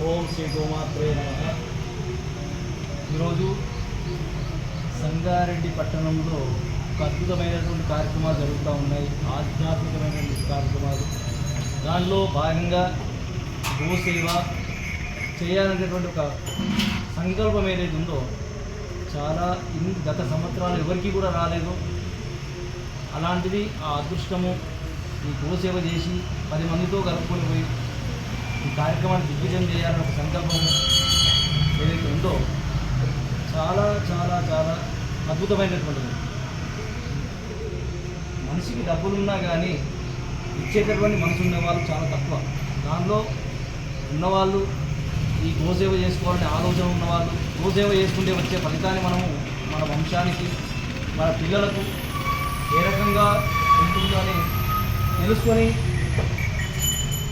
ఓం శ్రీ గోమాత్రే నమః. ఈరోజు సంగారెడ్డి పట్టణంలో ఒక అద్భుతమైనటువంటి కార్యక్రమాలు జరుగుతూ ఉన్నాయి. ఆధ్యాత్మికమైనటువంటి కార్యక్రమాలు. దానిలో భాగంగా గోసేవ చేయాలనేటువంటి ఒక సంకల్పం ఏదైతే ఉందో చాలా గత సంవత్సరాలు ఎవరికి కూడా రాలేదు. అలాంటిది ఆ అదృష్టము ఈ గోసేవ చేసి 10 మందితో కలుపుకొని పోయి ఈ కార్యక్రమాన్ని దిగ్విజయం చేయాలని ఒక సంకల్పం ఏదైతే ఉందో చాలా చాలా చాలా అద్భుతమైనటువంటిది. మనిషికి డబ్బులున్నా కానీ ఇచ్చేటటువంటి మనసు ఉన్నవాళ్ళు చాలా తక్కువ. దానిలో ఉన్నవాళ్ళు ఈ గోసేవ చేసుకోవాలనే ఆలోచన ఉన్నవాళ్ళు గోసేవ చేసుకుంటే వచ్చే ఫలితాన్ని మనము మన వంశానికి మన పిల్లలకు ఏ రకంగా ఉంటుందో అని తెలుసుకొని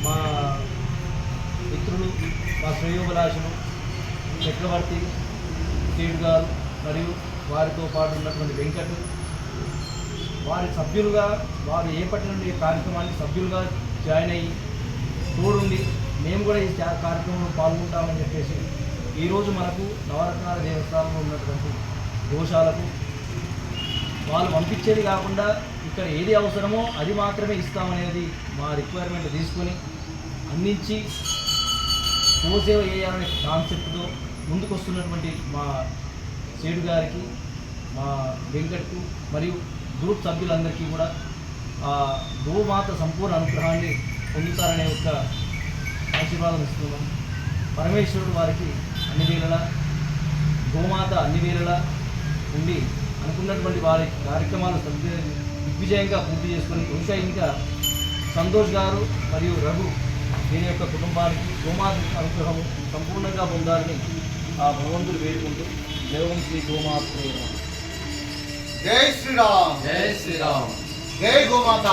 మా మిత్రులు మా శ్రేయోభిలాషులు చక్రవర్తి స్టేట్ గారు మరియు వారితో పాటు ఉన్నటువంటి వెంకట్ వారి సభ్యులుగా వారు ఏపటి కార్యక్రమానికి సభ్యులుగా జాయిన్ అయ్యి తోడుండి మేము కూడా ఈ కార్యక్రమంలో పాల్గొంటామని చెప్పేసి ఈరోజు మనకు నవరత్నాల దేవస్థానంలో ఉన్నటువంటి దోషాలకు వాళ్ళు పంపించేది కాకుండా ఇక్కడ ఏది అవసరమో అది మాత్రమే ఇస్తామనేది మా రిక్వైర్మెంట్ తీసుకొని అందించి గోసేవ చేయాలనే కాన్సెప్ట్తో ముందుకు వస్తున్నటువంటి మా సేటు గారికి మా వెంకట్కు మరియు గ్రూప్ సభ్యులందరికీ కూడా ఆ గోమాత సంపూర్ణ అనుగ్రహాన్ని పొందుతారనే ఒక ఆశీర్వాదం ఇస్తున్నాం. పరమేశ్వరుడు వారికి అన్ని వేళలా గోమాత అన్ని వేళలా ఉండి అనుకున్నటువంటి వారి కార్యక్రమాలు దిగ్విజయంగా పూర్తి చేసుకొని ఇంకా సంతోష్ గారు మరియు రఘు దీని యొక్క కుటుంబానికి గోమాత అనుగ్రహం సంపూర్ణంగా పొందాలని ఆ భగవంతుడు వేడుకుంటూ దేవం శ్రీ గోమాత్రే నమః. జై శ్రీరామ్, జై శ్రీరామ్, జై గోమాత.